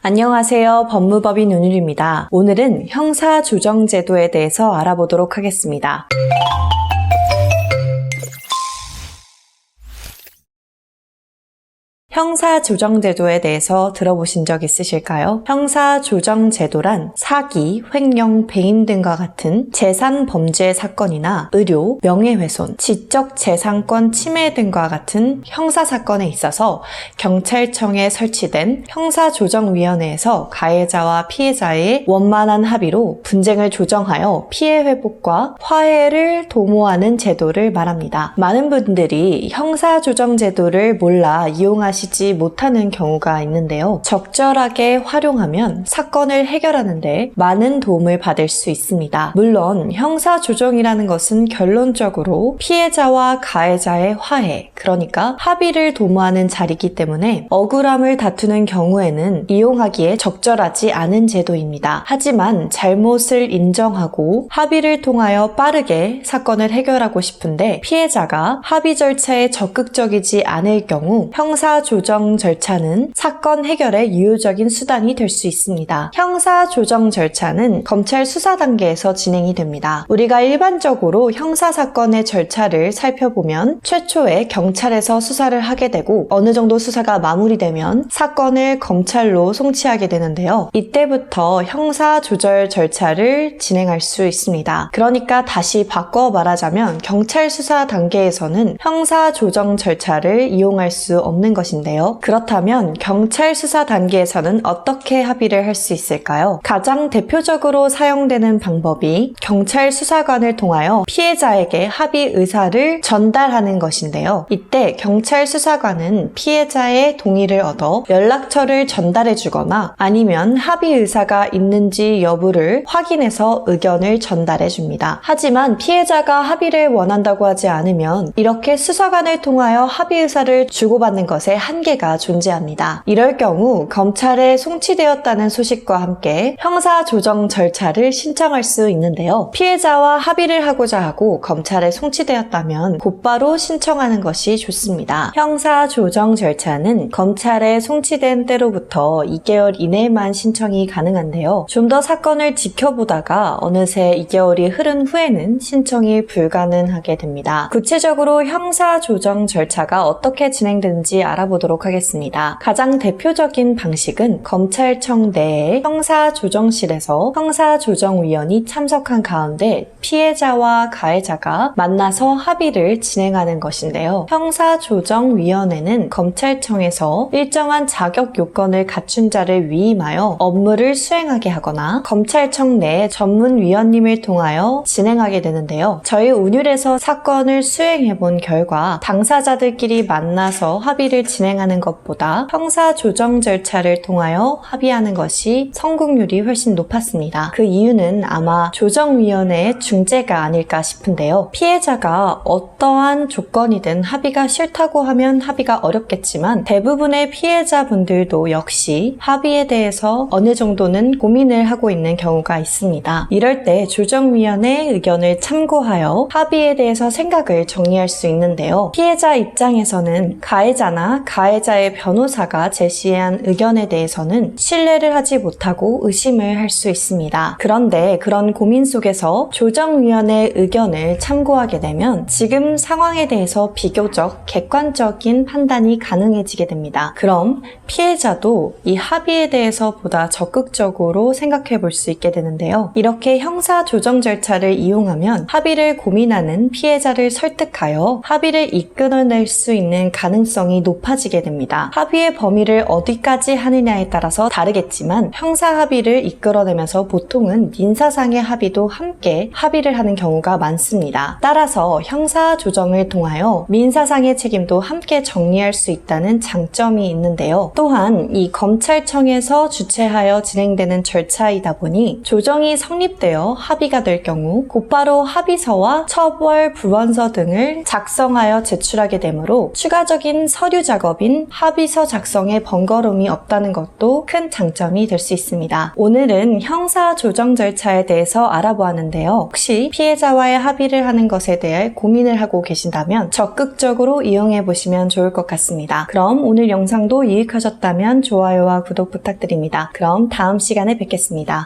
안녕하세요. 법무법인 윤율입니다. 오늘은 형사조정제도에 대해서 알아보도록 하겠습니다. 형사조정제도에 대해서 들어보신 적 있으실까요? 형사조정제도란 사기, 횡령, 배임 등과 같은 재산범죄 사건이나 의료, 명예훼손, 지적재산권 침해 등과 같은 형사사건에 있어서 경찰청에 설치된 형사조정위원회에서 가해자와 피해자의 원만한 합의로 분쟁을 조정하여 피해 회복과 화해를 도모하는 제도를 말합니다. 많은 분들이 형사조정제도를 몰라 이용하시지 못하는 경우가 있는데요. 적절하게 활용하면 사건을 해결하는데 많은 도움을 받을 수 있습니다. 물론 형사조정이라는 것은 결론적으로 피해자와 가해자의 화해, 그러니까 합의를 도모하는 자리이기 때문에 억울함을 다투는 경우에는 이용하기에 적절하지 않은 제도입니다. 하지만 잘못을 인정하고 합의를 통하여 빠르게 사건을 해결하고 싶은데 피해자가 합의 절차에 적극적이지 않을 경우 형사조정 절차는 사건 해결의 유효적인 수단이 될 수 있습니다. 형사조정 절차는 검찰 수사 단계에서 진행이 됩니다. 우리가 일반적으로 형사사건의 절차를 살펴보면 최초에 경찰에서 수사를 하게 되고 어느 정도 수사가 마무리되면 사건을 검찰로 송치하게 되는데요. 이때부터 형사조절 절차를 진행할 수 있습니다. 그러니까 다시 바꿔 말하자면 경찰 수사 단계에서는 형사조정 절차를 이용할 수 없는 것인데요. 그렇다면 경찰 수사 단계에서는 어떻게 합의를 할 수 있을까요? 가장 대표적으로 사용되는 방법이 경찰 수사관을 통하여 피해자에게 합의 의사를 전달하는 것인데요. 이때 경찰 수사관은 피해자의 동의를 얻어 연락처를 전달해 주거나 아니면 합의 의사가 있는지 여부를 확인해서 의견을 전달해 줍니다. 하지만 피해자가 합의를 원한다고 하지 않으면 이렇게 수사관을 통하여 합의 의사를 주고받는 것에 한계가 존재합니다. 이럴 경우 검찰에 송치되었다는 소식과 함께 형사조정 절차를 신청할 수 있는데요. 피해자와 합의를 하고자 하고 검찰에 송치되었다면 곧바로 신청하는 것이 좋습니다. 형사조정 절차는 검찰에 송치된 때로부터 2개월 이내만 신청이 가능한데요. 좀 더 사건을 지켜보다가 어느새 2개월이 흐른 후에는 신청이 불가능하게 됩니다. 구체적으로 형사조정 절차가 어떻게 진행되는지 알아보도록 하겠습니다. 가장 대표적인 방식은 검찰청 내의 형사조정실에서 형사조정위원이 참석한 가운데 피해자와 가해자가 만나서 합의를 진행하는 것인데요. 형사조정위원회는 검찰청에서 일정한 자격 요건을 갖춘 자를 위임하여 업무를 수행하게 하거나 검찰청 내 전문위원님을 통하여 진행하게 되는데요. 저희 운율에서 사건을 수행해본 결과 당사자들끼리 만나서 합의를 진행하는 것보다 형사조정 절차를 통하여 합의하는 것이 성공률이 훨씬 높았습니다. 그 이유는 아마 조정위원회의 중재가 아닐까 싶은데요. 피해자가 어떠한 조건이든 합의가 싫다고 하면 합의가 어렵겠지만 대부분의 피해자분들도 역시 합의에 대해서 어느 정도는 고민을 하고 있는 경우가 있습니다. 이럴 때 조정위원회의 의견을 참고하여 합의에 대해서 생각을 정리할 수 있는데요. 피해자 입장에서는 가해자나 가해자의 변호사가 제시한 의견에 대해서는 신뢰를 하지 못하고 의심을 할 수 있습니다. 그런데 그런 고민 속에서 조정위원회의 의견을 참고하게 되면 지금 상황에 대해서 비교적 객관적인 판단이 가능해지게 됩니다. 그럼 피해자도 이 합의에 대해서 보다 적극적으로 생각해 볼 수 있게 되는데요. 이렇게 형사조정 절차를 이용하면 합의를 고민하는 피해자를 설득하여 합의를 이끌어낼 수 있는 가능성이 높아지게 됩니다. 합의의 범위를 어디까지 하느냐에 따라서 다르겠지만 형사 합의를 이끌어내면서 보통은 민사상의 합의도 함께 합의를 하는 경우가 많습니다. 따라서 형사조정을 통하여 민사상의 책임도 함께 정리할 수 있다는 장점이 있는데요. 또한 이 검찰청에서 주최하여 진행되는 절차이다 보니 조정이 성립되어 합의가 될 경우 곧바로 합의서와 처벌 불원서 등을 작성하여 제출하게 되므로 추가적인 서류 작업 방법인 합의서 작성에 번거로움이 없다는 것도 큰 장점이 될 수 있습니다. 오늘은 형사 조정 절차에 대해서 알아보았는데요. 혹시 피해자와의 합의를 하는 것에 대해 고민을 하고 계신다면 적극적으로 이용해 보시면 좋을 것 같습니다. 그럼 오늘 영상도 유익하셨다면 좋아요와 구독 부탁드립니다. 그럼 다음 시간에 뵙겠습니다.